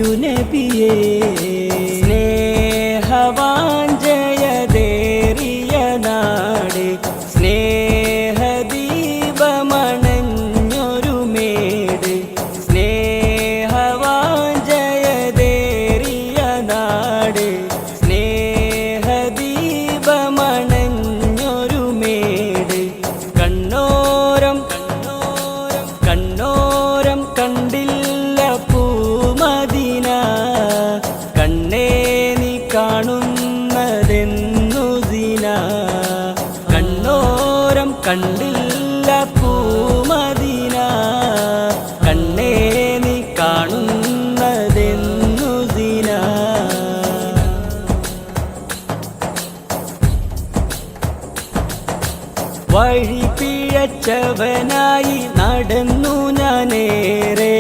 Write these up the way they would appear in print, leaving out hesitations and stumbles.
തിരുനബിയേ സ്നേഹവാഞ്ജയതേറിയ നാട് സ്നേഹദീപമണഞ്ഞൊരു മേട് സ്നേഹവാഞ്ജയതേറിയ നാട് സ്നേഹദീപമണഞ്ഞൊരു മേട് കണ്ണോരം കണ്ണോരം കണ്ടില്ല പൂമദീന കണ്ണേ നീ കാണുന്നതെന്നു ദിന കണ്ണോരം കണ്ടില്ല പൂമദീന കണ്ണേ നീ കാണുന്നതെന്നു ദിന വഴി പിഴച്ചവനായി നടന്നു ഞാനേറെ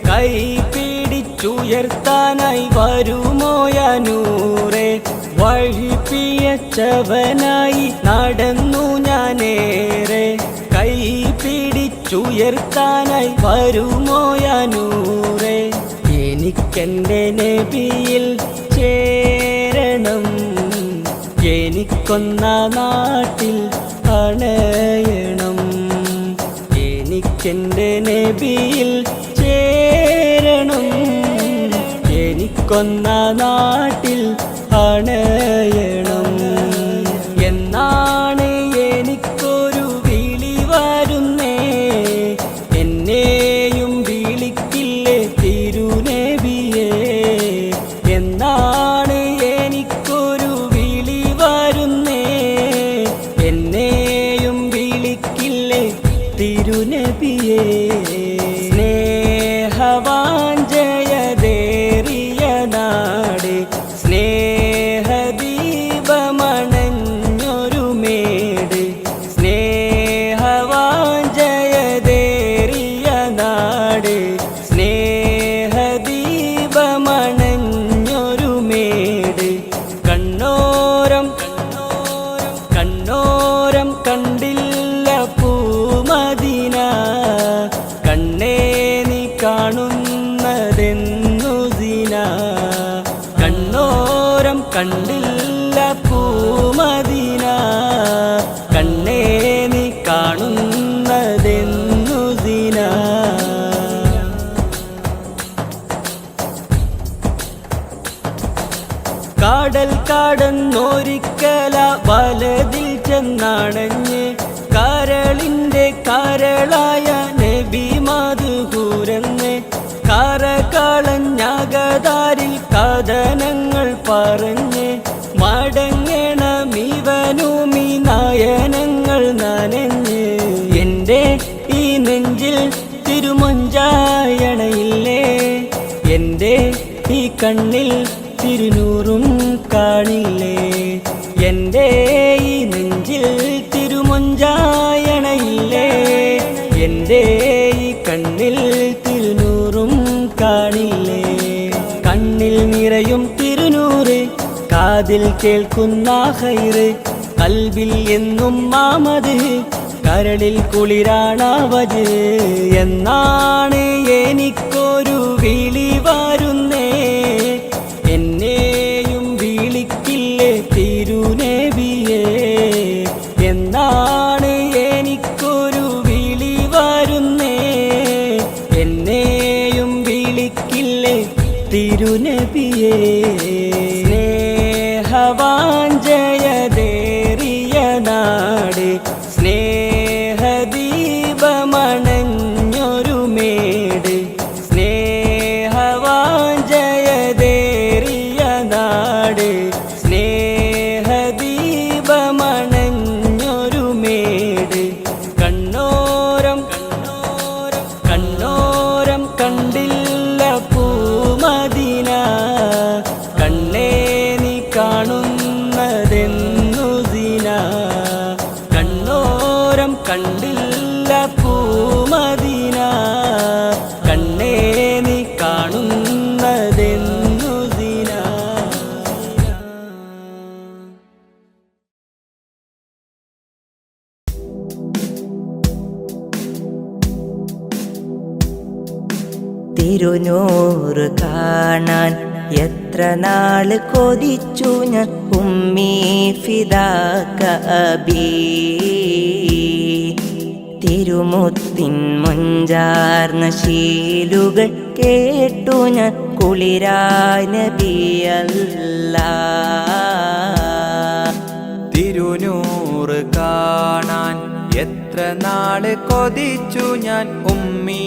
കൈ പിടിച്ചുയർത്താനായി വരുമോയനൂറെ വഴി പിഴച്ചവനായി നടന്നു ഞാനേറെ കൈ പിടിച്ചുയർത്താനായി വരുമോയനൂറെ എനിക്കെൻ്റെ നബിയിൽ ചേരണം എനിക്കൊന്ന നാട്ടിൽ അണയണം എനിക്കെൻ്റെ നബിയിൽ ചേരണം എനിക്കൊന്ന നാട്ടിൽ അണയണം എന്നാണ് എനിക്കൊരു വിളി വരുന്നേ എന്നെയും വിളിക്കില്ലേ തിരുനബിയേ എന്നാണ് എനിക്കൊരു വിളി വരുന്നേ എന്നെയും വിളിക്കില്ലേ തിരുനബിയേ സ്നേഹവാഞ്ജയതേറിയ നാട് സ്നേഹദീപമണഞ്ഞൊരു മേട് സ്നേഹവാഞ്ജയതേറിയ നാട് സ്നേഹദീപമണഞ്ഞൊരു മേട് കണ്ണോരം കണ്ണോരം കണ്ടില്ല പൂമദീന കണ്ണേ നീ കാണുന്നതെന്നു ദിന കണ്ണോരം കണ്ടില്ല പൂമദീന കണ്ണേ നീ കാണുന്നതെന്നു ദിന കാടൽ കടന്നൊരിക്കല വലതിൽ ചെന്നണഞ്ഞ് കരളിൻ്റെ കരളായ നബി മധുഹൂരെന്ന് കരകളഞ്ഞകതാരിൽ കഥനങ്ങൾ പറഞ്ഞ് മടങ്ങണമിവനുമീ നയനങ്ങൾ നനഞ്ഞ് എൻ്റെ ഈ നെഞ്ചിൽ തിരുമൊഞ്ചായണയില്ലേ എൻ്റെ ഈ കണ്ണിൽ തിരുനൂറും കാണില്ലേ എൻ്റെ ഈ നെഞ്ചിൽ തിരുമൊഞ്ചായണയില്ലേ എൻ്റെ ഈ കണ്ണിൽ തിരുനൂറും കാണില്ലേ കണ്ണിൽ നിറയും തിരുനൂറ് കാതിൽ കേൾക്കുന്ന ഹൈറ് കൽബിൽ എന്നും മാമത് കരളിൽ കുളിരാണാവത് എന്നാണ് എനിക്കൊരു വിളി വരുന്നേ എന്നെയും വിളിക്കില്ലേ തിരുനബിയേ എന്നാണ് എനിക്കൊരു വിളി വരുന്നേ എന്നെയും വിളിക്കില്ലേ തിരുനബിയേ സ്നേഹവാഞ്ജയതേറിയ നാട് സ്നേഹദീപമണഞ്ഞൊരു മേട് സ്നേഹവാഞ്ജയതേറിയ നാട് സ്നേഹദീപമണഞ്ഞൊരു മേട് കണ്ണോരം കണ്ണോരം കണ്ടില്ല പൂമദീന കണ്ണേ നീ കാണുന്നതെന്നു ദിന കണ്ണോരം കണ്ടില്ല പൂമദീന കണ്ണേ നീ കാണുന്നതെന്നു ദിന തിരുനൂറ് കാണാൻ എത്ര നാള് കൊതിച്ചു ഞാൻ ഉമ്മീ ഫിദാക അബീ. തിരുമുത്തിൻ മൊഞ്ചാർന്ന ശീലുകൾ കേട്ടു ഞാൻ കുളിരായ നബിയല്ലാ. തിരുനൂറ് കാണാൻ എത്ര നാള് കൊതിച്ചു ഞാൻ ഉമ്മീ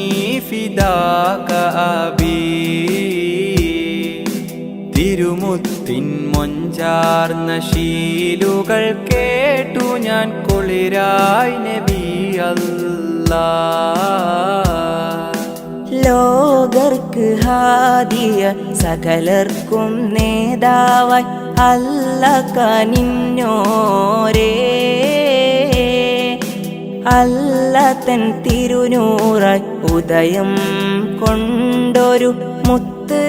ഫിദാക അബീ. തിരുമുത്തിൻ മൊഞ്ചാർന്ന ശീലുകൾ കേട്ടു ഞാൻ കുളിരായി നബിയല്ലാ. ലോകർക്ക് ഹാദിയ സകലർക്കും നേതാവായി അല്ല കനിഞ്ഞോരേ. അല്ല തൻ തിരുനൂറായി ഉദയം കൊണ്ടൊരു മുത്ത്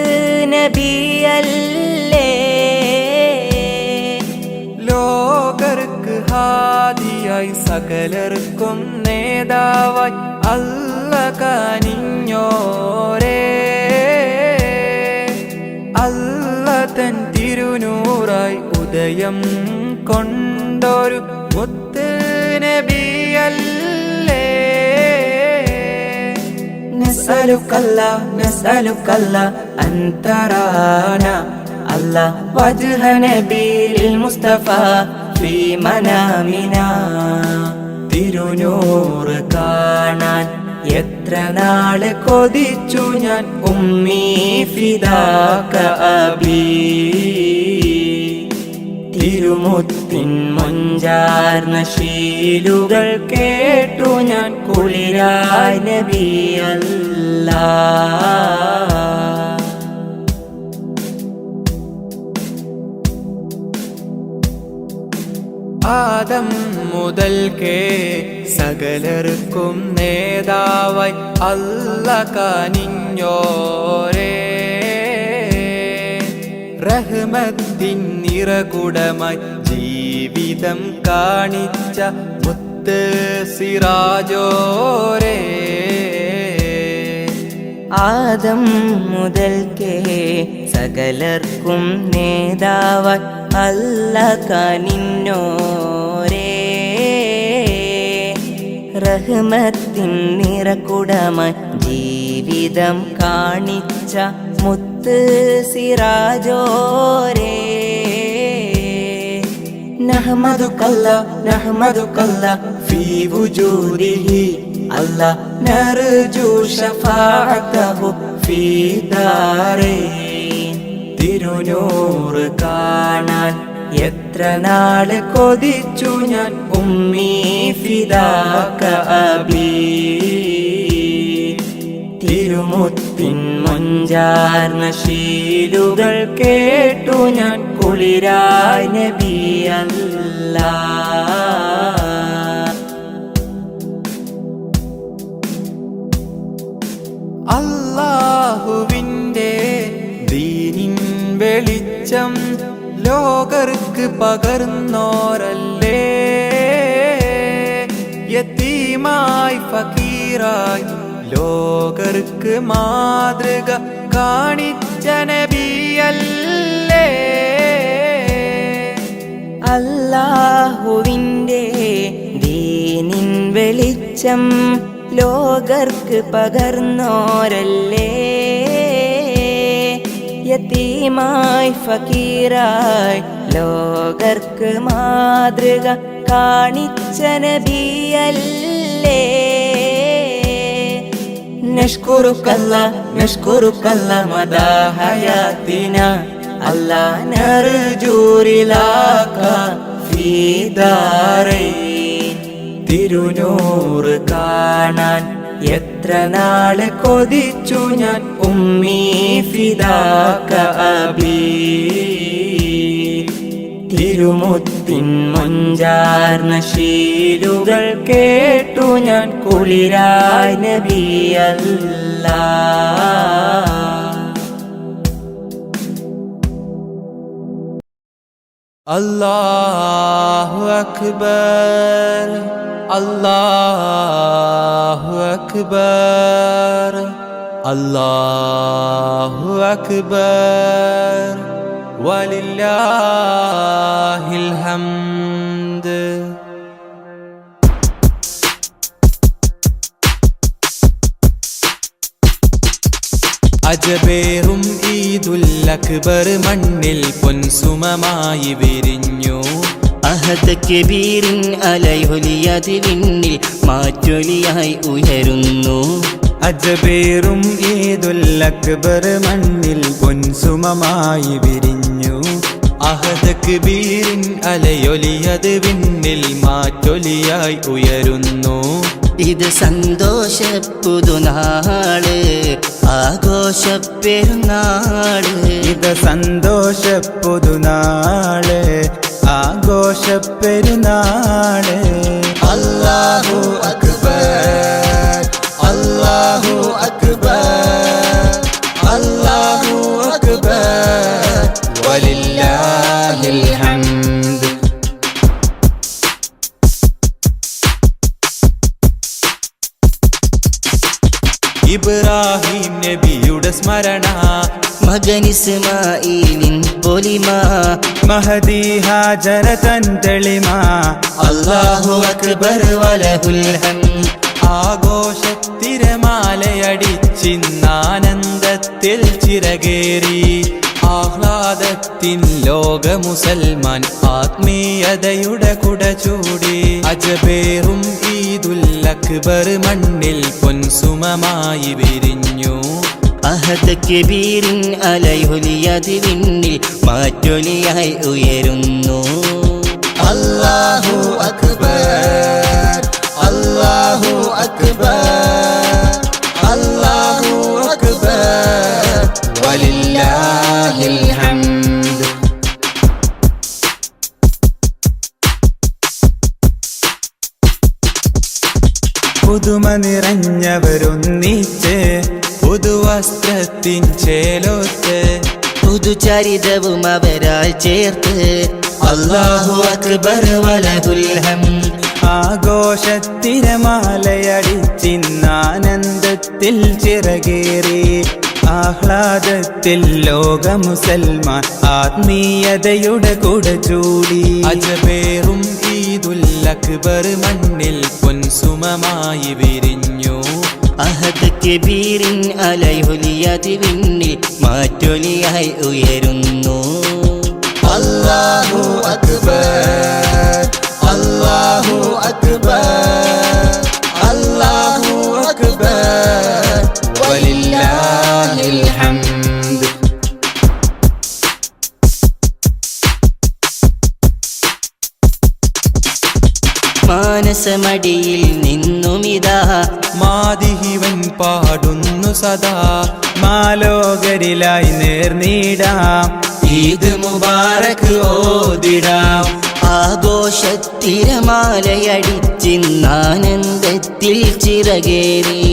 നബിയല്ലേ. ലോകർക്ക് ഹാദിയായി സകലർക്കും നേതാവായി അല്ല കനിഞ്ഞോരേ. അല്ല തൻ തിരുനൂറായി ഉദയം കൊണ്ടൊരു മുത്ത് നബിയല്ലേ. നസ്അലുക്കല്ലാ നസ്അലുക്കല്ലാ അൻ തറാനാ അല്ലാ വജ്ഹ നബിയിൽ മുസ്തഫ ഫീ മനാമിനാ. തിരുനൂറ് കാണാൻ എത്ര നാള് കൊതിച്ചു ഞാൻ ഉമ്മീ ഫിദാക അബീ. തിരുമുത്തിൻ മൊഞ്ചാർന്ന ശീലുകൾ കേട്ടു ഞാൻ കുളിരായ നബിയല്ലാ. ആദം മുതൽക്കേ സകലർക്കും നേതാവായി അല്ല കനിഞ്ഞോരേ. റഹ്മത്തിൻ നിറകുടമായി ജീവിതം കാണിച്ച മുത്ത് സിറാജോരേ. ആദം മുതൽക്കേ സകലർക്കും നേതാവായി അല്ല കനിഞ്ഞോരേ. റഹ്മത്തിൻ നിറകുടമായി ജീവിതം കാണിച്ച മുത്ത് സിറാജോരേ. നഹ്മദുകല്ലാ നഹ്മദുകല്ലാ ഫീ വുജൂദിഹി അല്ലാ നർജു ശഫാഅതഹു ഫീ ദാരൈൻ. തിരുനൂറ് കാണാൻ എത്ര നാള് കൊതിച്ചു ഞാൻ ഉമ്മീ ഫിദാക അബീ. തിരുമുത്തിൻ മൊഞ്ചാർന്ന ശീലുകൾ കേട്ടു ഞാൻ കുളിരായ നബിയല്ലാ. അല്ലാഹുവിൻ്റെ ദീനിൻ വെളിച്ചം ലോകർക്ക് പകർന്നോരല്ലേ. യതീമായി ഫക്കീറായി ലോകർക്ക് മാതൃക കാണിച്ച നബിയല്ലേ. അല്ലാഹുവിൻ്റെ ദീനിൻ വെളിച്ചം ലോകർക്ക് പകർന്നോരല്ലേ. യതീമായി ഫക്കീറായി ലോകർക്ക് മാതൃക കാണിച്ച നബിയല്ലേ. നഷ്കുറുക്കല്ലാ നഷ്കുറുക്കല്ലാ മദാ ഹയാത്തിനാ അല്ലാ നർജു റിലാക ഫീ ദാരൈൻ. തിരുനൂറ് കാണാൻ എത്ര നാള് കൊതിച്ചു ഞാൻ ഉമ്മീ ഫിദാക അബീ. തിരുമുത്തിൻ മൊഞ്ചാർന്ന ശീലുകൾ കേട്ടു ഞാൻ കുളിരായ നബിയല്ലാ. അല്ലാഹു അക്ബർ അല്ലാഹു അക്ബർ അല്ലാഹു അക്ബർ വലില്ലാഹിൽ ഹംദ്. അജബേറും ഈദുൽ അക്ബർ മണ്ണിൽ പൊൻസുമമായി വിരിഞ്ഞു. അഹദ് കബീറിൻ അലയൊലിയത് വിണ്ണിൽ മാറ്റൊലിയായി ഉയരുന്നു. അജബേറും ഈദുൽ അക്ബർ മണ്ണിൽ പൊൻസുമമായി വിരിഞ്ഞു. അഹദ് കബീറിൻ അലയൊലിയത് വിണ്ണിൽ മാറ്റൊലിയായി ഉയരുന്നു. ഇത് സന്തോഷപ്പുതുനാള് ആഘോഷപ്പെരുന്നാള്. ഇത് സന്തോഷപ്പുതുനാള് ആഘോഷപ്പെരുന്നാള്. അല്ലാഹു അക്ബർ അല്ലാഹു അക്ബർ അല്ലാഹു അക്ബർ വലില്ലാഹിൽ ഹംദ്. ഇബ്രാഹിം നബിയുടെ സ്മരണ, മകൻ ഇസ്മാഈലിൻ പൊലിമ, മഹദി ഹാജറ തൻ തെളിമ. അല്ലാഹു അക്ബർ വലഹുൽ ഹംദ്. ആഘോഷത്തിരമാലയടിച്ചിന്നാനന്ദത്തിൽ ചിറകേറി. ആഹ്ലാദത്തിൻ ലോക മുസൽമാൻ ആത്മീയതയുടെ കുട ചൂടി. അജബേറും ഈദുൽ അക്ബർ മണ്ണിൽ പൊൻസുമമായി വിരിഞ്ഞു. അഹദ് കബീറിൻ അലയൊലിയത് വിണ്ണിൽ മാറ്റൊലിയായി ഉയരുന്നു. അല്ലാഹു അക്ബർ അല്ലാഹു അക്ബർ അല്ലാഹു അക്ബർ വലില്ലാഹിൽ ഹംദ്. പുതുമ നിറഞ്ഞവരൊന്നിച്ച് പുതുവസ്ത്രത്തിൻ ചേലോത്ത്. പുതുചരിതവും അവരാൽ ചേർത്ത്. അല്ലാഹു അക്ബർ വലഹുൽ ഹംദ്. ആഘോഷത്തിരമാലയടിച്ചിന്നാനന്ദത്തിൽ ചിറകേറി. ആഹ്ലാദത്തിൽ ലോക മുസൽമാൻ ആത്മീയതയുടെ കുട ചൂടി. അജബേറും ഈദുൽ അക്ബർ മണ്ണിൽ പൊൻസുമമായി വിരിഞ്ഞു. അഹദ് കബീറിൻ അലയൊലിയത് വിണ്ണിൽ മാറ്റൊലിയായി ഉയരുന്നു. അല്ലാഹു അക്ബർ അല്ലാഹു അക്ബർ അല്ലാഹു അക്ബർ വലില്ലാഹിൽ ഹംദ്. മാനസമടിയിൽ നിന്നുമിതാ മാദിഹിവൻ പാടുന്നു സദാ. മാലോകരിലായി നേർനീടാം ഈദ് മുബാറക് ഓതിടാം. ആഘോഷത്തിരമാലയടിച്ചിന്നാനന്ദത്തിൽ ചിറകേറി.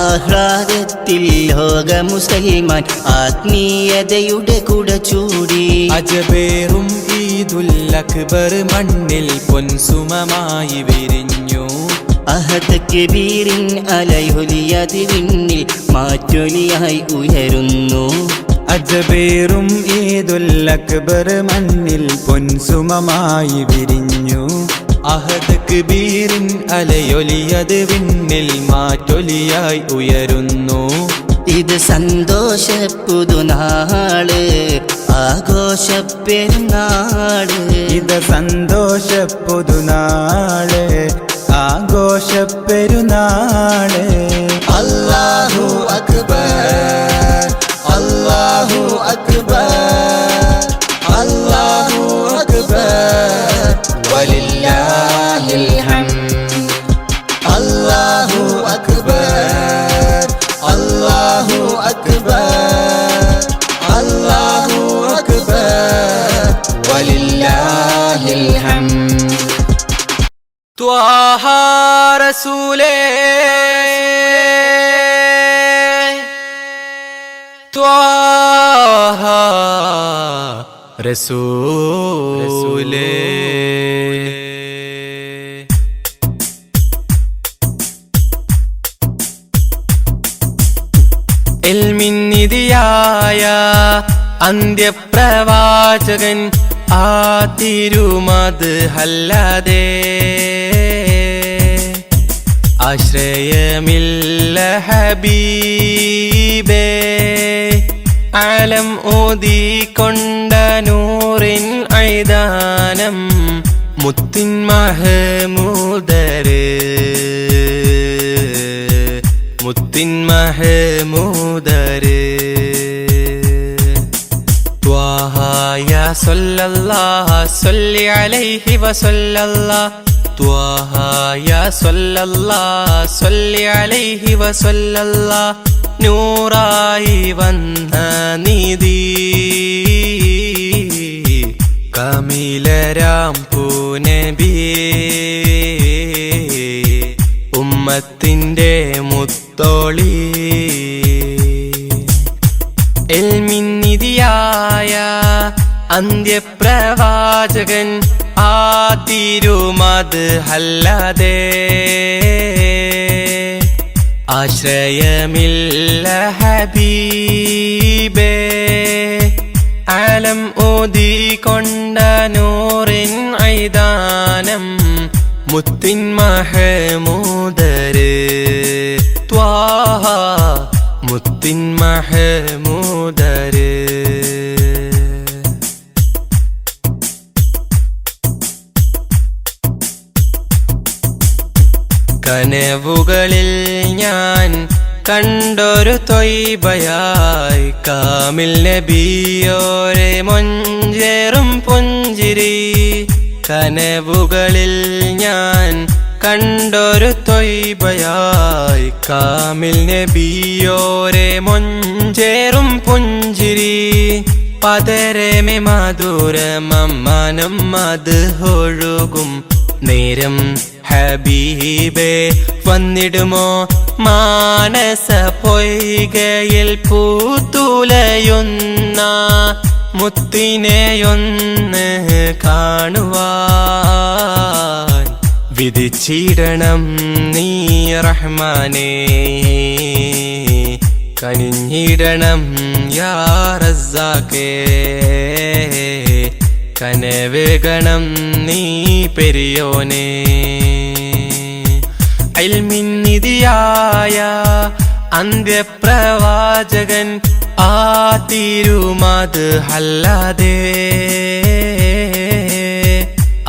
ആഹ്ലാദത്തിൽ ലോക മുസൽമാൻ ആത്മീയതയുടെ കുട ചൂടി. അജബേറും ഈദുൽ അക്ബർ മണ്ണിൽ പൊൻസുമമായി വിരിഞ്ഞു. അഹദ് കബീറിൻ അലയൊലിയത് വിണ്ണിൽ മാറ്റൊലിയായി ഉയരുന്നു. അജബേറും ഈദുൽ അക്ബർ മണ്ണിൽ പൊൻസുമമായി വിരിഞ്ഞു. അഹദ് കബീറിൻ അലയൊലിയത് വിണ്ണിൽ മാറ്റൊലിയായി ഉയരുന്നു. ഇത് സന്തോഷപ്പുതുനാള് ആഘോഷപ്പെരുന്നാള്. ഇത് സന്തോഷപ്പുതുനാള് ആഘോഷപ്പെരുന്നാള്. അല്ലാഹു അക്ബർ അല്ലാഹു അക്ബർ അല്ലാഹു അക്ബർ വലില്ലാഹിൽ ഹംദ്. അല്ലാഹു അക്ബർ അല്ലാഹു അക്ബർ അല്ലാഹു അക്ബർ വലില്ലാഹിൽ ഹംദ്. ത്വാഹ റസൂലേ ത്വാഹ റസൂലേ. എൽമിന്നിധിയായ അന്ത്യപ്രവാചകൻ ആ തിരുമത് അല്ലാതെ ആശ്രയമില്ല ഹബീബേ. ആലം ഓതിക്കൊണ്ട നൂറിൻ ഐദാനം മുത്തിൻ മഹമൂദര്, മുത്തിൻ മഹമൂദര്. ത്വാഹ യാ സല്ലല്ലാഹ് സല്ലി അലൈഹി വസല്ലല്ലാഹ്. ത്വാഹ യാ സല്ലല്ലാഹ് സല്ലി അലൈഹി വസല്ലല്ലാഹ്. നൂറായി വന്ന നിധി കമിലരാം പൂനബിയേ, ഉമ്മത്തിന്റെ മുത്തോളി. എൽമിന്നിധിയായ അന്ത്യപ്രവാചകൻ ആ തിരുമത് അല്ലാതെ ആശ്രയമില്ല ഹബീബേ. ആലം ഓതിക്കൊണ്ട നൂറിൻ ഐദാനം മുത്തിൻ മഹമൂദര്. ത്വാഹ മുത്തിൻ മഹമൂദര്. കനവുകളിൽ ഞാൻ കണ്ടൊരു ത്വയ്ബയായി കാമിൽ നബിയോരെ മൊഞ്ചേറും പുഞ്ചിരി. കനവുകളിൽ ഞാൻ കണ്ടൊരു ത്വയ്ബയായി കാമിൽ നബിയോരെ മൊഞ്ചേറും പുഞ്ചിരി. പതരമേ മധുരമമ്മാനം അത് ഒഴുകും നേരം ഹബീബേ വന്നിടുമോ മാനസ പൊയ്കയിൽ പൂത്തുലയുന്ന മുത്തിനെയൊന്ന് കാണുവാൻ വിധിച്ചിടണം നീ റഹ്മാനേ. കനിഞ്ഞിടണം യാ റസ്സാഖേ, കനവേകണം നീ പെരിയോനേ. ഇൽമിന്നിധിയായ അന്ത്യപ്രവാചകൻ ആ തിരുമത് അല്ലാതെ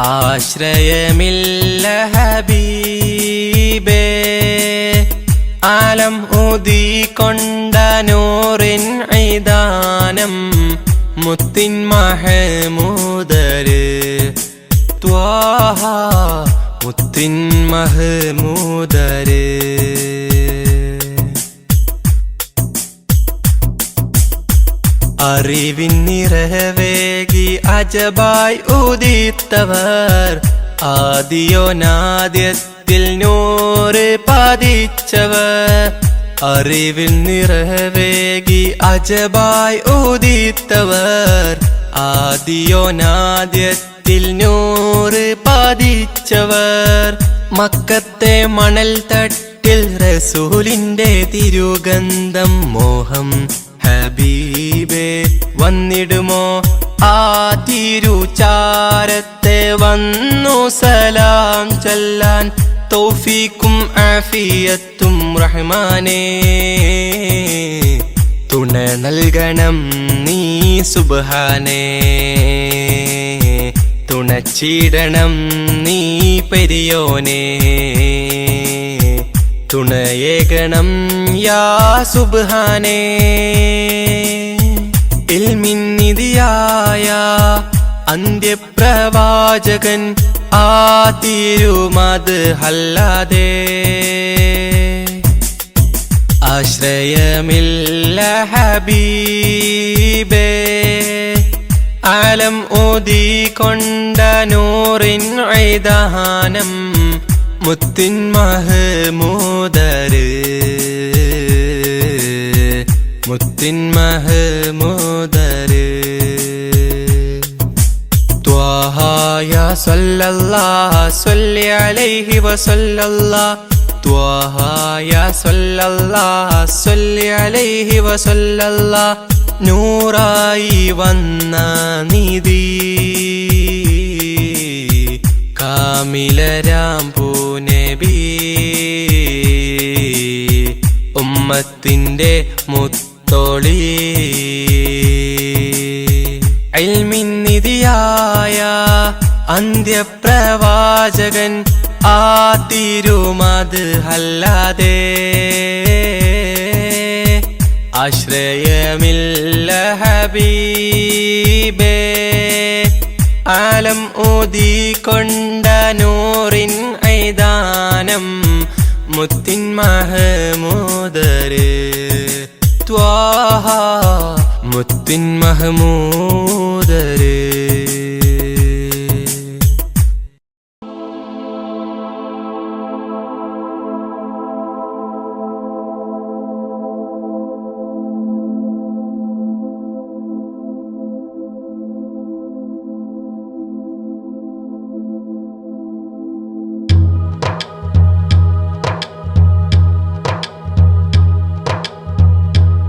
ആശ്രയമില്ല ഹബീബേ. ആലം ഊതിക്കൊണ്ട നൂറിൻ ഐദാനം മുത്തിൻ മഹമൂദര്. ത്വാഹ മുത്തിൻ മഹമൂദര്. അറിവിൻ നിറവേകി അജബായി ഉദിത്തവർ, ആദിയോനാദ്യത്തിൽ നൂറ് പതിച്ചവർ. അറിവിൻ നിറവേകി അജബായി ഉദിത്തവർ, ആദിയോനാദ്യത്തിൽ നൂറ് പതിച്ചവർ. മക്കത്തെ മണൽ തട്ടിൽ റസൂലിന്റെ തിരുഗന്ധം മോഹം ഹബീബേ വന്നിടുമോ ആ തിരുചാരത്തെ വന്നു സലാം ചൊല്ലാൻ. തൗഫീക്കും ആഫിയത്തും റഹ്മാനേ, തുണ നൽകണം നീ സുബ്ഹാനേ. തുണച്ചിടണം നീ പെരിയോനേ, തുണയേകണം യാ സുബ്ഹാനേ. ഇൽമിന്നിധിയായ അന്ത്യപ്രവാചകൻ ആ തിരുമത് അല്ലാതെ ആശ്രയമില്ല ഹബീബേ. ആലം ഓതിക്കൊണ്ട നൂറിൻ ഐദാനം മുത്തിൻ മഹമൂദര്, മുത്തിൻ മഹമൂദര്. ത്വാഹ യാ സല്ലല്ലാഹ് സല്ലി അലൈഹി വസല്ലല്ലാഹ്. ത്വാഹ യാ സ്വല്ലല്ലാഹ് സ്വല്ലി അലൈഹി വസല്ലല്ലാഹ് നൂറായി വന്ന നിധി കാമിലരാം പൂനബി ഉമ്മത്തിന്റെ മുത്തോളി ഇൽമിൻ നിധിയായ അന്ത്യപ്രവാചകൻ ആ തിരുമത് അല്ലാതെ ആശ്രയമില്ല ഹബീബേ ആലം ഊതിക്കൊണ്ട നൂറിൻ ഐദാനം മുത്തിൻ മഹമൂദര് ത്വാഹ മുത്തിൻ മഹമൂദര്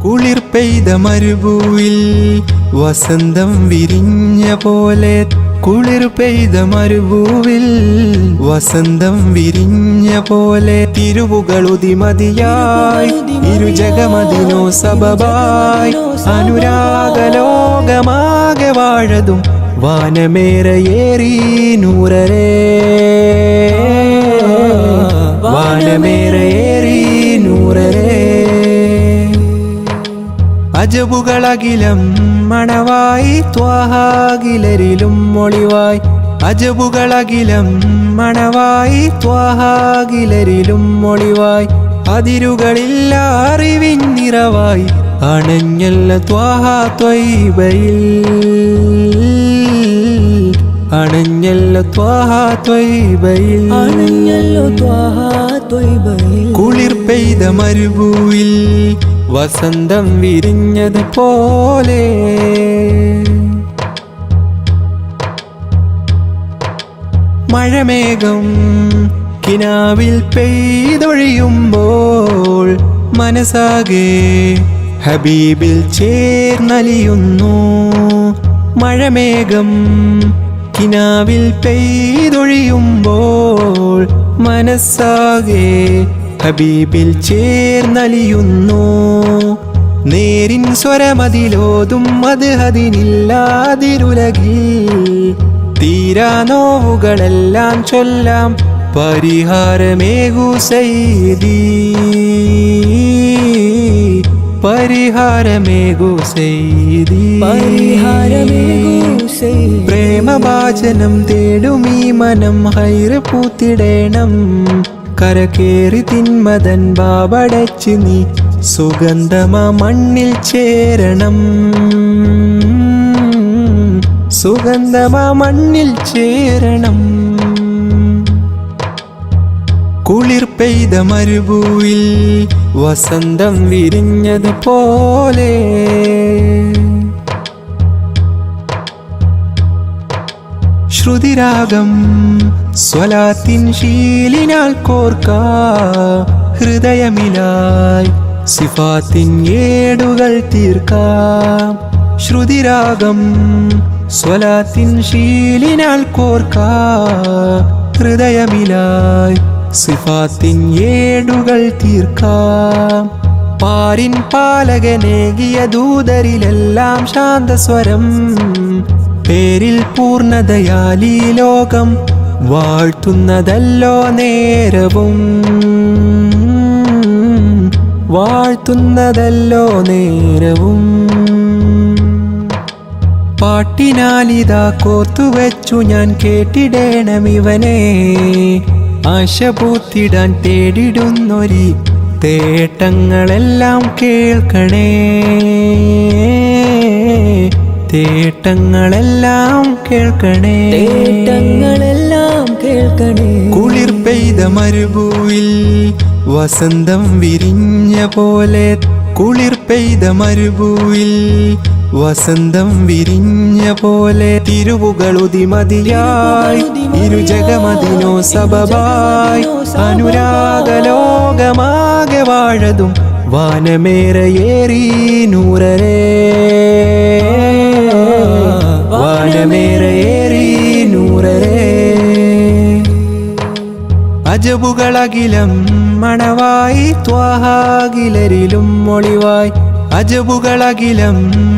കുളിർ പെയ്ത മരുഭൂവിൽ വസന്തം വിരിഞ്ഞ പോലെ കുളിർ പെയ്ത മരുഭൂവിൽ വസന്തം വിരിഞ്ഞ പോലെ തിരുവുകളുതിമതിയായി ഇരുജഗമതിനോ സബബായി അനുരാഗലോകമാകെ വാഴതും വാനമേറയേറി നൂറരേ വാനമേറയേറി നൂറരേ അജബുകളകിലം മണവായി ത്വാഹാകിലരിലും മൊളിവായി അജബുകളകിലം മണവായി ത്വാഹാകിലരിലും മൊളിവായി അതിരുകളില്ല അറിവിൻ നിറവായി അണഞ്ഞല്ല ത്വാഹ ത്വയ്ബയിൽ അണഞ്ഞല്ല ത്വാഹ ത്വയ്ബയിൽ കുളിർ പെയ്ത മരുഭൂവിൽ വസന്തം വിരിഞ്ഞത് പോലെ മഴമേഘം കിനാവിൽ പെയ്തൊഴിയുമ്പോൾ മനസ്സാകെ ഹബീബിൽ ചേർന്നലിയുന്നു മഴമേഘം കിനാവിൽ പെയ്തൊഴിയുമ്പോൾ മനസ്സാകെ ഹബീബിൽ ചേർന്നലിയുന്നു നേരിൻ സ്വരമതിലോതും അത് അതിനില്ലാതിരുലകിൽ തീരാ നോവുകളെല്ലാം ചൊല്ലാം പരിഹാരമേകു സയ്യിദി പരിഹാരമേകു സയ്യിദി പ്രേമഭാജനം തേടുമീ മനം ഹൈറ് പൂത്തിടേണം കരകേറി തിന്മതൻ ബാബടച്ച് നീ സുഗന്ധമാ മണ്ണിൽ ചേരണം സുഗന്ധമാ മണ്ണിൽ ചേരണം കുളിർ പെയ്ത മരുഭൂവിൽ വസന്തം വിരിഞ്ഞത് പോലെ ശ്രുതിരാഗം സ്വലാത്തിൻ ശീലിനാൽ കോർക്കാ ഹൃദയമിലായി സിഫാത്തിൻ ഏടുകൾ തീർക്കാം ശ്രുതിരാഗം സ്വലാത്തിൻ ശീലിനാൽ കോർക്കാ ഹൃദയമിലായി സിഫാത്തിൻ ഏടുകൾ തീർക്കാം പാരിൻ പാലകനേകിയ ദൂതരിലെല്ലാം ശാന്തസ്വരം പേരിൽ പൂർണ്ണതയാലീ ലോകം വാഴ്ത്തുന്നതല്ലോ നേരവും വാഴ്ത്തുന്നതല്ലോ നേരവും പാട്ടിനാലിതാ കോർത്തുവെച്ചു ഞാൻ കേട്ടിടേണമിവനെ ആശ പൂത്തിടാൻ തേടിടുന്നൊരി തേട്ടങ്ങളെല്ലാം കേൾക്കണേ തേട്ടങ്ങളെല്ലാം കേൾക്കണേ കുളിർ പെയ്ത മരുഭൂവിൽ വസന്തം വിരിഞ്ഞ പോലെ കുളിർ പെയ്ത മരുഭൂവിൽ വസന്തം വിരിഞ്ഞ പോലെ തിരുവുകളുതിമതിയായി ഇരുജഗമതിനോ സബബായി അനുരാഗലോകമാകെ വാഴതും വാനമേറയേറി നൂറരേ വാനമേറയേറി നൂറരേ അജബുകളകിലം മണവായി ത്വാഹാകിലരിലും മൊളിവായി അജബുകളകിലം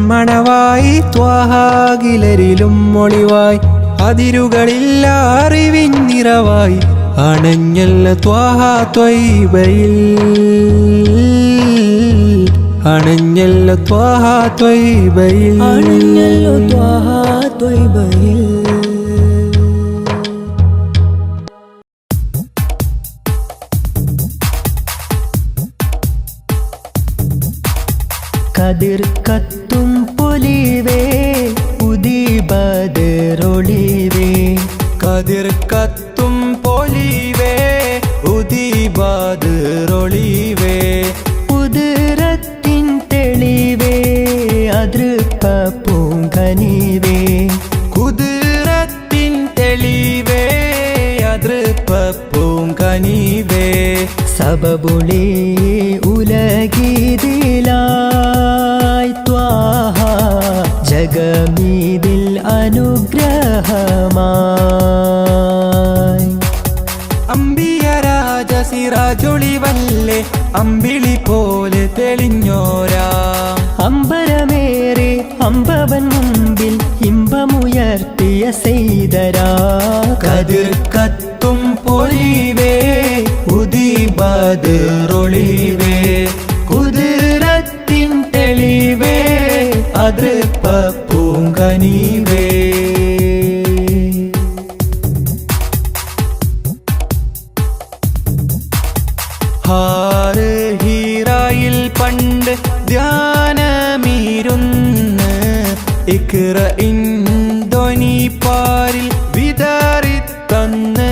മണവായി ത്വാഹാകിലരിലും മൊളിവായി അതിരുകളില്ല അറിവിന്നിറവായി അണഞ്ഞല്ല ത്വാഹാ ത്വയ്ബയിൽ അണഞ്ഞല്ല ത്വാഹാ ത്വയ്ബയിൽ അണഞ്ഞല്ലോ ത്വാഹാ ത്വയ്ബയിൽ കതിർ കത്തും പൊലിവേ ഉദിബദറൊളിവേ കതിർ കത്തും പൊലിവേ ഉദിബദറൊളിവേ കുതിരത്തിൻ തെളിവേ അതൃപ്പ പൂങ്കനിവേ കുതിരത്തിൻ തെളിവേ അതൃപ്പ പൂങ്കനിവേ സബബുളി ഉലഗീതിലായി ത്വാഹ ജഗമീതിൽ അനുഗ്രഹമായി അമ്പിയ രാജ സിറാജൊളിവല്ലേ അമ്പിളി പോലെ തെളിഞ്ഞോരാ അമ്പരമേറെ അമ്പവൻ മുമ്പിൽ ഇമ്പമുയർത്തിയ സെയ്തരാ കതിർ കത്തും പൊലിവേ ഉദിബദറൊളിവേ കുതിരത്തിൻ തെളിവേ അതൃപ്പ പൂങ്കനിവേ ഹാറ് ഹീറായിൽ പണ്ട് ധ്യാനമീരുന്ന് ഇക്റ ഇൻധ്വനി പാരിൽ വിതറിത്തന്ന്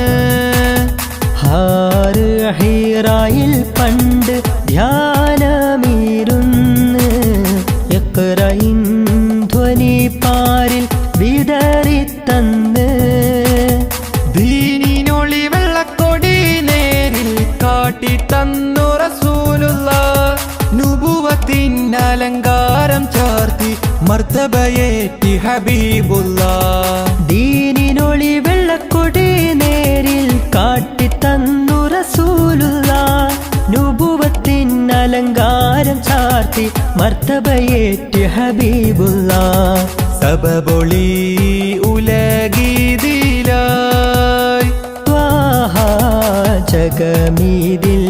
ഹാറ് ഹീറായിൽ പണ്ട് ധ്യാനമീരുന്ന് ഇഖ്റയിൻ ധ്വനി പാരിൽ വിതറിത്തന്ന് ദീനിനൊളി വെള്ളക്കൊടി നേരിൽ കാട്ടി തന്നു റസൂലുള്ള നുബുവത്തിൻ അലങ്കാരം ചാർത്തി മർത്തബയേറ്റി ഹബീബുള്ള ദീനിനൊളി വെള്ളക്കൊടി നേരിൽ കാട്ടിത്തന്നു റസൂലുള്ള നുബുവത്തിൻ അലങ്കാരം ചാർത്തി മർത്തബയേറ്റ് ഹബീബുള്ള സബബൊളി ഉലഗീതിലായി ത്വാഹ ജഗമീതിൽ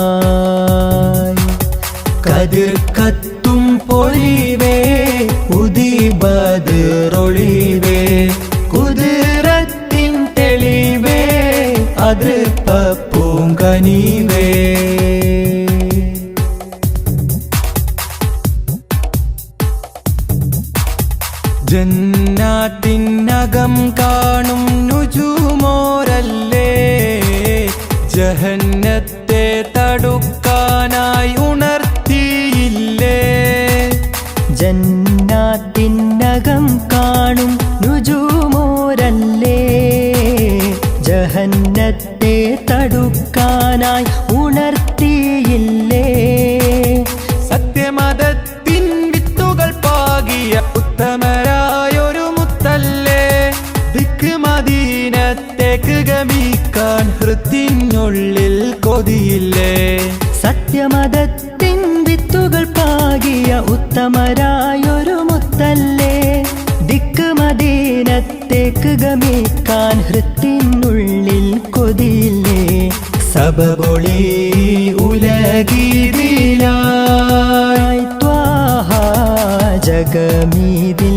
അനുഗ്രഹമായി കതിർ കത്തും പൊലിവേ ഉദിബദറൊളിവേ കുതിരത്തിൻ തെളിവേ അതൃപ്പ പൂങ്കനിവേ ജന്നാത്തിനകം കാണും നുജുമോരല്ലേ ജഹന്നത്തെ തടുക്കാനായി ഉണർത്തിയില്ലേ ജന്നാത്തിനകം കാണും നുജുമോരല്ലേ ജഹന്നത്തെ തടുക്കാനായി ഉണർത്തിയില്ലേ സത്യമതത്തിൻ വിത്തുകൾ പാകിയ ഉത്തമരായൊരു മുത്തല്ലേ ദിക്ക് മദീനത്തേക്ക് ഗമിക്കാൻ ഹൃത്തിനുള്ളിൽ കൊതിയില്ലേ സത്യമതത്തിൻ വിത്തുകൾ പാകിയ ഉത്തമരായൊരു മുത്തല്ലേ ദിക്ക് മദീനത്തേക്ക് ഗമിക്കാൻ ഹൃത്തിനുള്ളിൽ കൊതിയില്ലേ സബബൊളി ഉലഗീതിലായി ത്വാഹ ജഗമീതിൽ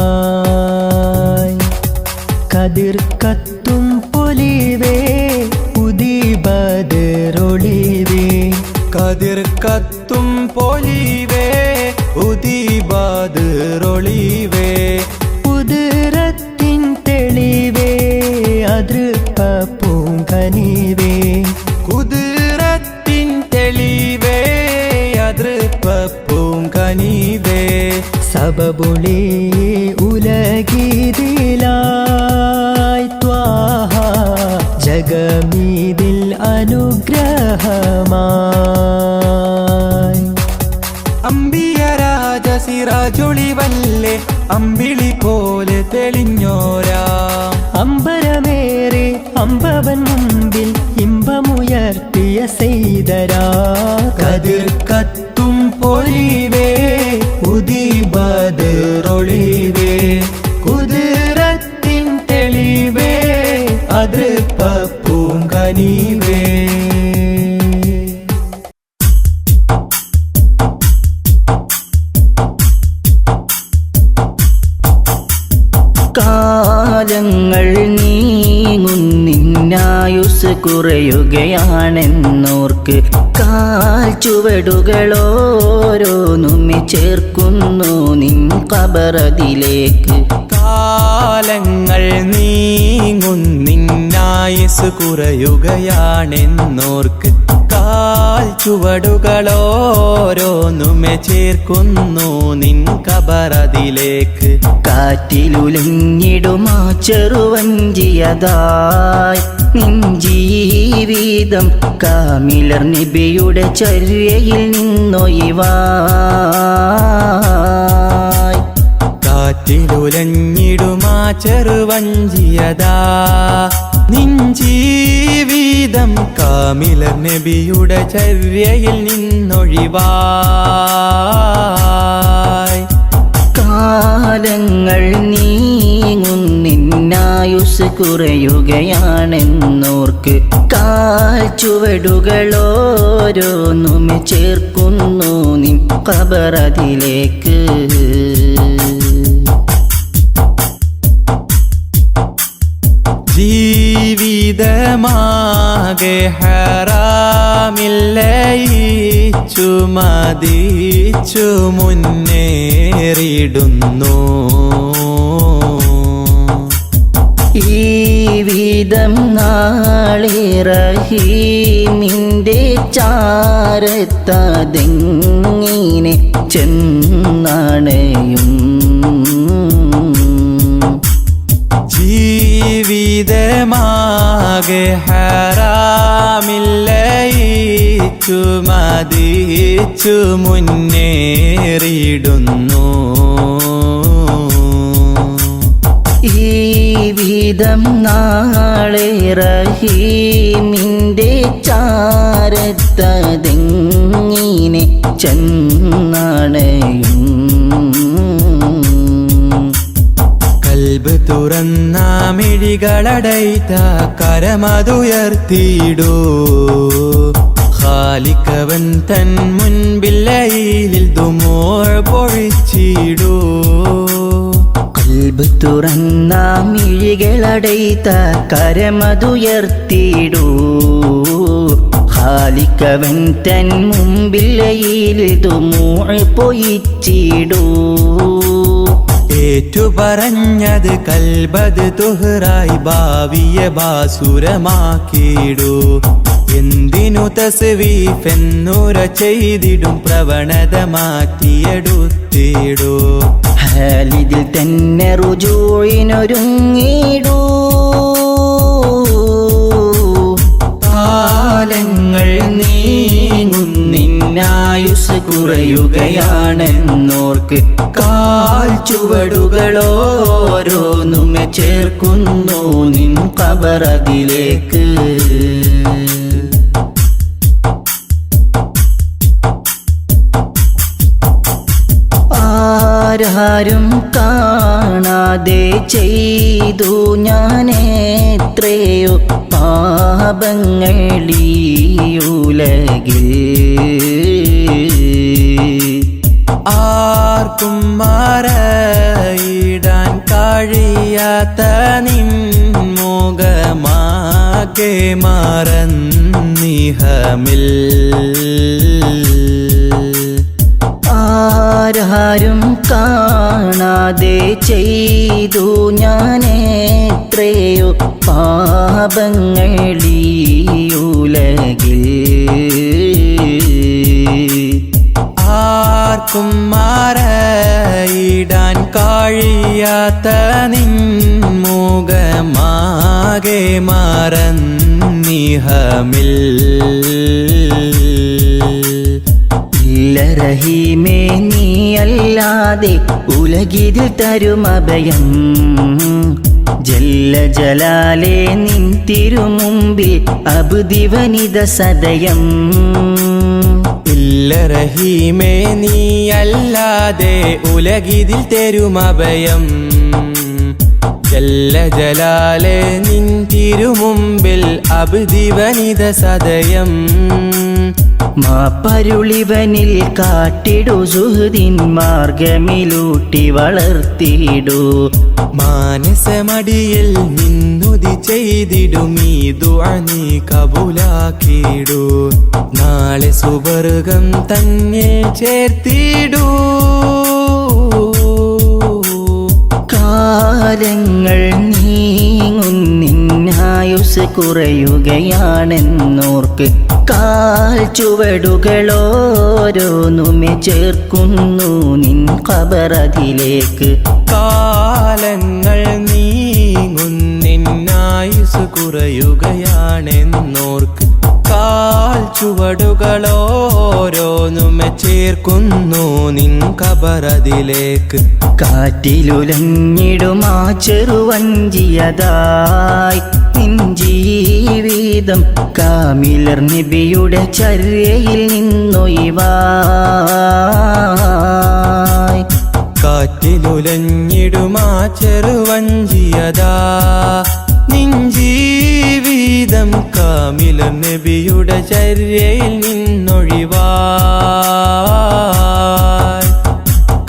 അനുഗ്രഹമായി കതിർ കത്തും പൊലിവേ ഉദിബദറൊളിവേ കതിർ കത്തും പൊലിവേ ഉദിബദറൊളിവേ കുതിരത്തിൻ തെളിവേ അതൃപ്പ പൂങ്കനിവേ സബബുളി ഉലഗീതിലായി ത്വാഹ ജഗമീതിൽ അനുഗ്രഹമായി. അമ്പിയ രാജ സിറാജൊളിവല്ലേ അമ്പിളി പോലെ തെളിഞ്ഞോരാ. അമ്പരമേറെ അമ്പവൻ മുമ്പിൽ ഇമ്പമുയർത്തിയ സെയ്തരാ. കതിർ കത്തും പൊലിവേ ഉദിബദറൊളിവേ. കുതിരത്തിൻ തെളിവേ അതൃപ്പൂങ്കനിവേ. കാലങ്ങൾ നീങ്ങുന്നിന്നായുസ് കുറയുകയാണെന്നോർക്ക് കാൽ ചുവടുകളോരോന്നുമെ ചേർക്കുന്നു നിൻ ഖബറതിലേക്ക്. കാലങ്ങൾ നീങ്ങുന്നിന്നായുസ് കുറയുകയാണെന്നോർക്ക് കാൽ ചുവടുകളോരോന്നുമെ ചേർക്കുന്നു നിൻ ഖബറതിലേക്ക്. കാറ്റിലുലഞ്ഞിടുമാ ചെറുവഞ്ചിയതായി നിൻ ജീവിതം കാമിലർ നബിയുടെ ചര്യയിൽ നിന്നൊഴിവായി. കാറ്റിലുലഞ്ഞിടുമാ ചെറുവഞ്ചിയതാ നിൻ ജീവിതം കാമിലർ നബിയുടെ ചര്യയിൽ നിന്നൊഴിവായി. കാലങ്ങൾ നീങ്ങുന്നിന്നായുസ് കുറയുകയാണെന്നോർക്ക് കാൽ ചുവടുകളോരോന്നുമെ ചേർക്കുന്നു നിൻ ഖബറതിലേക്ക്. ജീവിതമാകെ ഹറാമില്ലയിച്ചു മതിച്ചു മുന്നേറിടുന്നു. ഈ വിധം നാളെ റഹീമിൻ്റെ ചാരത്തതെങ്ങിനെ ചെന്നണയും. ജീവിതമാകെ ഹറാമില്ലയിച്ചു മതിച്ചു മുന്നേറിടുന്നു. ഈ വിധം നാളെ റഹീമിൻ്റെ ചാരത്തതെങ്ങിനെ ചെന്നണയും. കൽബ് തുറന്ന മിഴികളടൈത്ത കരമതുയർത്തിയിടൂ. ഖാലിക്കവൻ തൻ മുൻപില്ലയിൽ ദുമൂർ പൊഴിച്ചിടൂ. കൽബ് തുറന്ന മിഴികളടൈത്ത കരമതുയർത്തിയിടൂ. ഖാലിക്കവൻ തൻ മുമ്പില്ലയിൽ ദുമൂർ പൊഴിച്ചിടൂ. ഏറ്റുപറഞ്ഞത് കൽബത് തുഹറായി ഭാവിയെ ബാസുരമാക്കിയിടൂ. എന്തിനു തസ്വീഫെന്നുര ചെയ്തിടും പ്രവണത മാറ്റിയെടുത്തിടൂ. ഹാലിദിൽ തന്നെ റുജൂഇനൊരുങ്ങിടൂ. കാലങ്ങൾ നീങ്ങുന്നിന്നായുസ് കുറയുകയാണെന്നോർക്ക് കാൽ ചുവടുകളോരോന്നുമെ ചേർക്കുന്നു നിൻ ഖബറതിലേക്ക്. ആരാരും കാണാതെ ചെയ്തു ഞാനെത്രയോ പാപങ്ങളീ ഉലകിൽ. ആർക്കും മറയിടാൻ കഴിയാത്ത നിൻ മുഖമാകെ മറന്നിഹമിൽ. ആരാരും കാണാതെ ചെയ്തു ഞാനെത്രയോ പാപങ്ങളീ ഉലകിൽ. ആർക്കും മറയിടാൻ നിൻമുഖമാകെ മറന്നിഹമിൽ ഇല്ല റഹീമേ നീയല്ലാതെ ഉലകിതിൽ തരുമഭയം ജല്ല ജലാലേ നിൻ തിരുമുമ്പിൽ അബ്ദിവനിത സദയം ഇല്ല റഹീമേ നീയല്ലാതെ ഉലകിതിൽ തരുമഭയം ജല്ല ജലാലേ നിൻ തിരുമുമ്പിൽ അബ്ദിവനിത സദയം മാപ്പരുളിവനിൽ കാട്ടിടു സുഹൃദിൻ മാർഗമിലൂട്ടി വളർത്തിയിടൂ മാനസമടിയിൽ നിന്നുതി ചെയ്തിടുമീ ദുആ നീ കബൂലാക്കിടൂ നാളെ സുവർഗം തന്നെ ചേർത്തിടൂ കാലങ്ങൾ നീങ്ങുന്നിന്നായുസ് കുറയുകയാണെന്നോർക്ക് കാൽ ചുവടുകളോരോന്നുമെ ചേർക്കുന്നു നിൻ ഖബറതിലേക്ക് കാലങ്ങൾ നീങ്ങുന്നിന്നായുസ് കുറയുകയാണെന്നോർക്ക് കാൽ ചുവടുകളോരോന്നുമെ ചേർക്കുന്നു നിൻ ഖബറതിലേക്ക് കാറ്റിലുലഞ്ഞിടുമാ ചെറുവഞ്ചിയതായി നിൻ ജീവിതം കാമിലർ നബിയുടെ ചര്യയിൽ നിന്നൊഴിവായി കാറ്റിലുലഞ്ഞിടുമാ ചെറുവഞ്ചിയതാ നിൻ ജീവിതം കാമിലർ നബിയുടെ ചര്യയിൽ നിന്നൊഴിവായി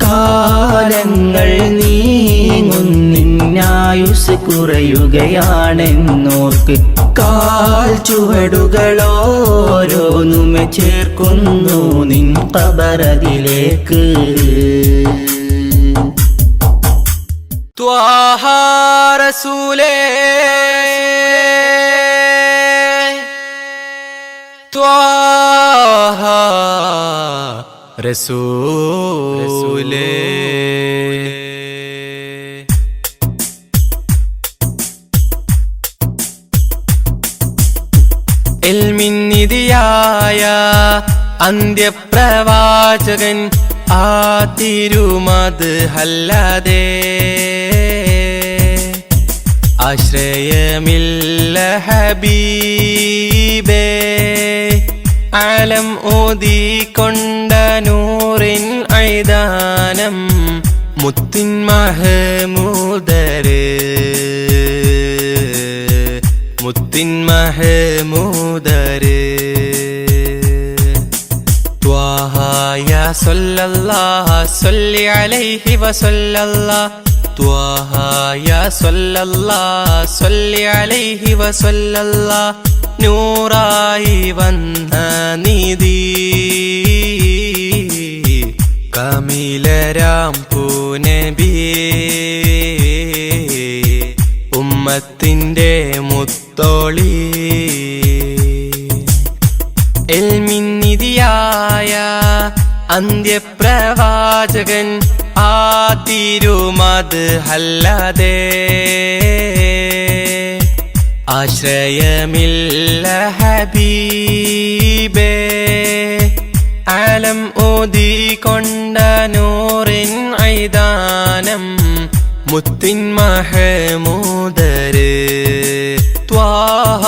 കാലങ്ങൾ നീങ്ങുന്നിന്നായുസ് കുറയുകയാണെന്നോർക്ക് കാൽ ചുവടുകളോരോന്നുമെ ചേർക്കുന്നു നിൻ ഖബറതിലേക്ക് ത്വാഹ റസൂലേ ത്വാഹ റസൂലേ ഇൽമിന്നിധിയായ അന്ത്യപ്രവാചകൻ ആ തിരുമത് അല്ലാതെ ആശ്രയമില്ല ഹബീബേ ആലം ഓതിക്കൊണ്ട നൂറിൻ ഐദാനം മുത്തിൻ മഹമൂദര് മുത്തിൻ മഹമൂദര് ത്വാഹ യാ സല്ലല്ലാഹു സല്ലി അലൈഹി വസല്ലല്ലാഹു ത്വാഹ യാ സല്ലല്ലാഹു സല്ലി അലൈഹി വസല്ലല്ലാഹു നൂറായി വന്ന നിധി കമിലരാം പൂനബിയേ ഉമ്മത്തിൻ്റെ മുത്തോളി ഇൽമിന്നിധിയായ അന്ത്യപ്രവാചകൻ ആ തിരുമത് അല്ലാതെ ആശ്രയമില്ല ഹബീബേ ആലം ഓതിക്കൊണ്ട നൂറിൻ ഐദാനം മുത്തിൻ മഹമൂദര് ത്വാഹ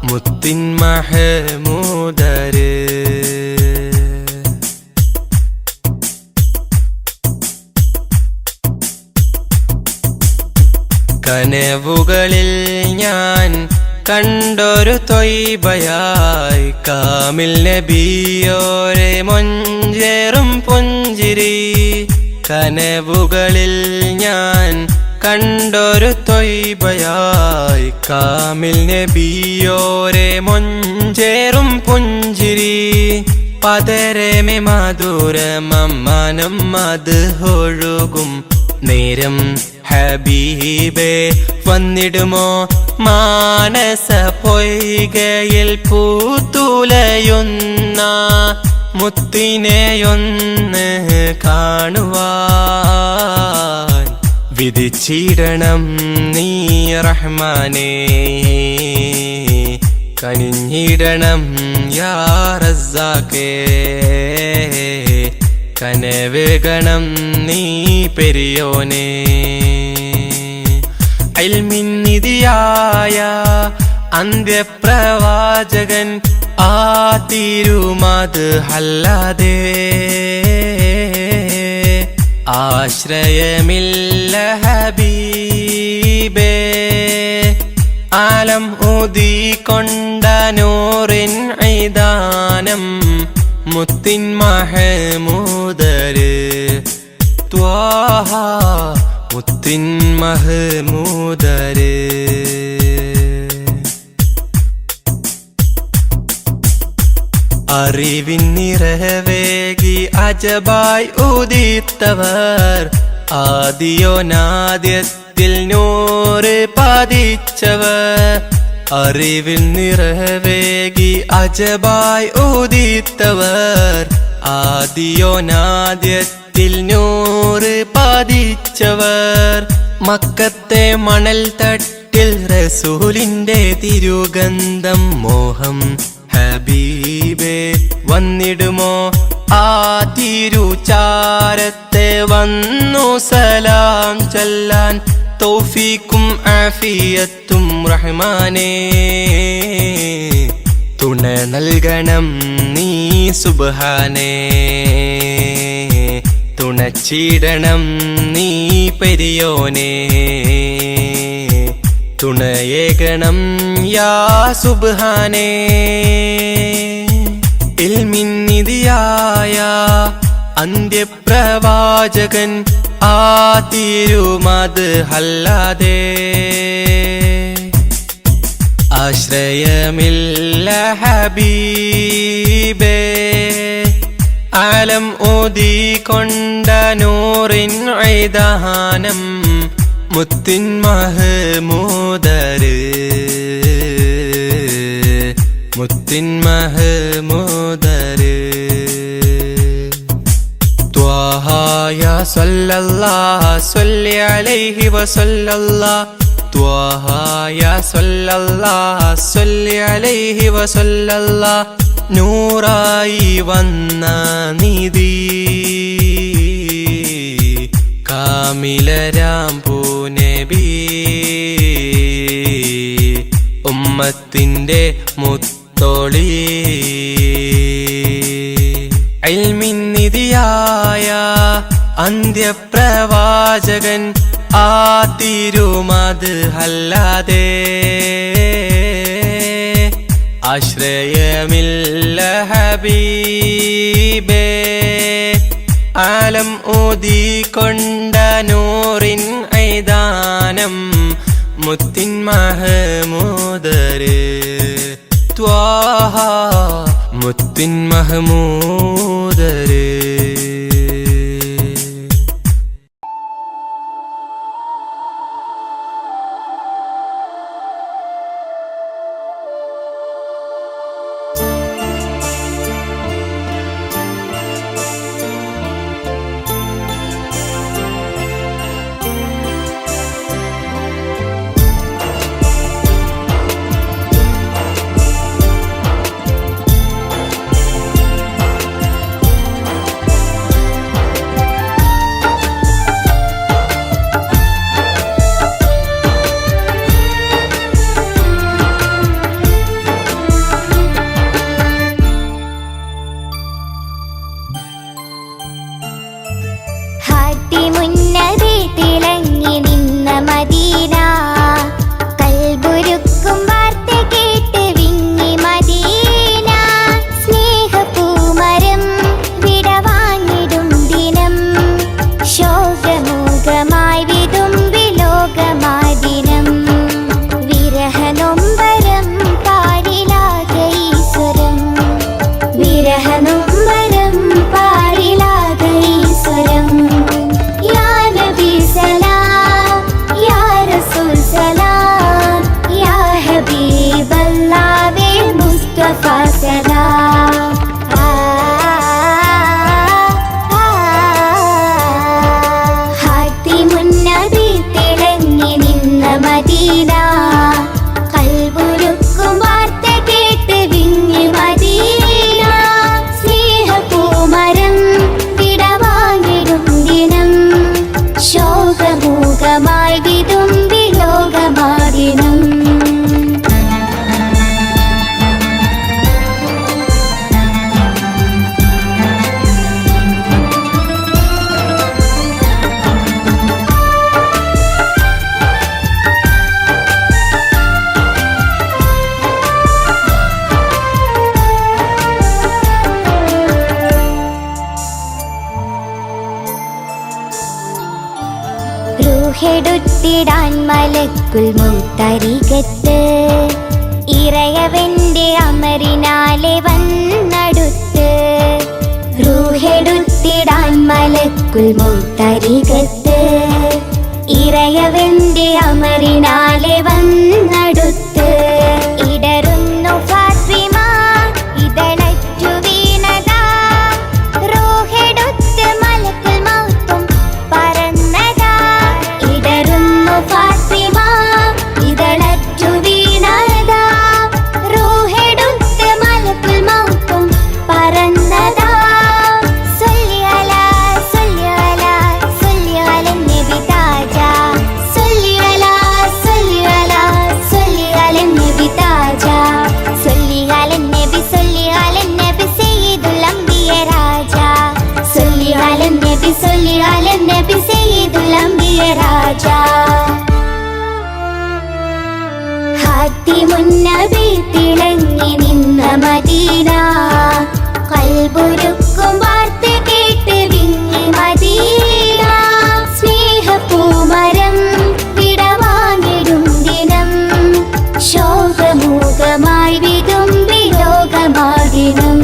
മുത്തിൻ മഹമൂദര് കനവുകളിൽ ഞാൻ കണ്ടൊരു തൊയ്ബയായി കാമിൽ നബിയോരെ മൊഞ്ചേറും പുഞ്ചിരി കനവുകളിൽ ഞാൻ കണ്ടൊരു തൊയ്ബയായി കാമിൽ നബിയോരെ മൊഞ്ചേറും പുഞ്ചിരി പതരമെ മധുരമനം അത് ഒഴുകും നേരം ഹബീബേ വന്നിടുമോ മാനസ പൊയ്കയിൽ പൂത്തുലയുന്ന മുത്തിനെയൊന്ന് കാണുവാൻ വിധിച്ചിടണം നീ റഹ്മാനേ, കനിഞ്ഞിടണം യാ റസ്സാഖേ, കനവേകണം നീ പെരിയോനേ. ഇൽമിൻ നിധിയായ അന്ത്യപ്രവാചകൻ ആ തിരുമത് അല്ലാതെ ആശ്രയമില്ല ഹബീബേ. ആലം ഊതിക്കൊണ്ട നൂറിൻ ഐദാനം മുത്തിൻ മഹമൂദര് ത്വാഹ മുത്തിൻ മഹമൂദര്. അറിവിൻ നിറവേകി അജബായി ഉദിത്തവർ, ആദിയോനാദ്യത്തിൽ നൂറ് പതിച്ചവർ. അറിവിൻ നിറവേകി അജബായി ഉദിത്തവർ, ആദിയോനാദ്യത്തിൽ നൂറ് പതിച്ചവർ. മക്കത്തെ മണൽ തട്ടിൽ റസൂലിന്റെ തിരുഗന്ധം മോഹം ഹബീബേ വന്നിടുമോ ആ തിരുചാരത്തെ വന്നു സലാം ചൊല്ലാൻ. തൗഫീക്കും ആഫിയത്തും റഹ്മാനേ, തുണ നൽകണം നീ സുബ്ഹാനേ, തുണച്ചിടണം നീ പെരിയോനേ, തുണയേകണം യാ സുബ്ഹാനേ. ഇൽമിൻ നിധിയായ അന്ത്യപ്രവാചകൻ ആ തിരുമത് അല്ലാതെ ആശ്രയമില്ല ഹബീബേ. ആലം ഊതിക്കൊണ്ട നൂറിൻ ഐദാനം മുത്തിൻ മഹമൂദര് മുത്തിൻ മഹമൂദര്. ത്വാഹ യാ സല്ലല്ലാഹ് സ്വല്ലി അലൈഹി വസല്ലല്ലാഹ്, ത്വാഹ യാ സല്ലല്ലാഹ് സ്വല്ലി അലൈഹി വസല്ലല്ലാഹ്. നൂറായി വന്ന നിധി കാമിലരാം പൂനബി, ഉമ്മത്തിന്റെ മുത്തോളി. ഇൽമിൻ നിധിയായ അന്ത്യപ്രവാചകൻ ആ തിരുമത് അല്ലാതെ ആശ്രയമില്ല ഹബീബേ. ആലം ഊതിക്കൊണ്ട നൂറിൻ ഐദാനം മുത്തിൻ മഹമൂദര് ത്വാഹ മുത്തിൻ മഹമൂദര്. ഹാത്തിമുൻ നബി റൂഹെടുത്തിടാൻ മലക്കുൽ മൗത്തരികത്ത് ഇറയവന്റെ അമറിനാലെ വന്നടുത്ത് റൂഹെടുത്തിടാൻ മലക്കുൽ മൗത്തരികത്ത് ഇറയവന്റെ അമറിനാലെ വന്നടുത്ത് ഇടറുന്നു ഫാത്തിമ ഇതളറ്റു വീണതാ റൂഹെടുത്ത് മലക്കുൽ മൗത്തും പറന്നതാ ഇടറുന്നു ഫാത്തിമ ഇതളറ്റു വീണതാ റൂഹെടുത്ത് മലക്കുൽ മൗത്തും പറന്നതാ സല്ലി അലാ സല്ലി അലാ സല്ലി അലാ നബി താജാ സല്ലി അലാ സല്ലി അലാ സല്ലി അലാ നബി താജാ സല്ലി അലാ നബി സയ്യിദുൽ അംബിയ രാജാ സല്ലി അലാ നബി സയ്യിദുൽ അംബിയ രാജാ ഹാത്തിമുൻ നബി തിളങ്ങി നിന്ന മദീന കൽബുരുക്കും വാർത്ത കേട്ട് വിങ്ങി മദീന സ്നേഹപൂമരം വിടവാങ്ങിടും ദിനം ശോകമൂകമായി വിതുമ്പി ലോകമാകിടും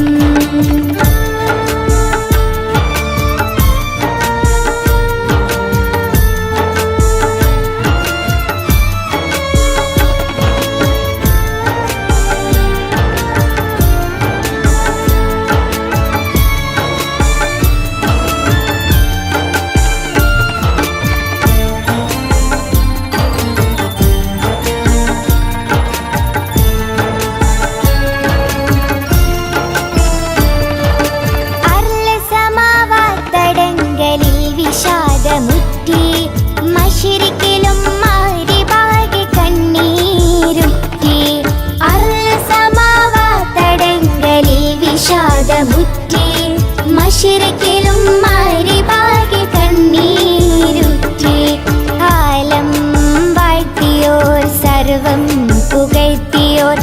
അർലസമാവാത്തടങ്കലിൽ വിഷാദമുറ്റി മശരിക്കിലും മാരിബാകെ കണ്ണീരുറ്റി അർലസമാവാത്തടങ്കലിൽ വിഷാദമുറ്റി മശരിക്കിലും മാരിബാകെ കണ്ണീരുറ്റി ആലം വാഴ്ത്തിയോർ സർവം പുകഴ്ത്തിയോർ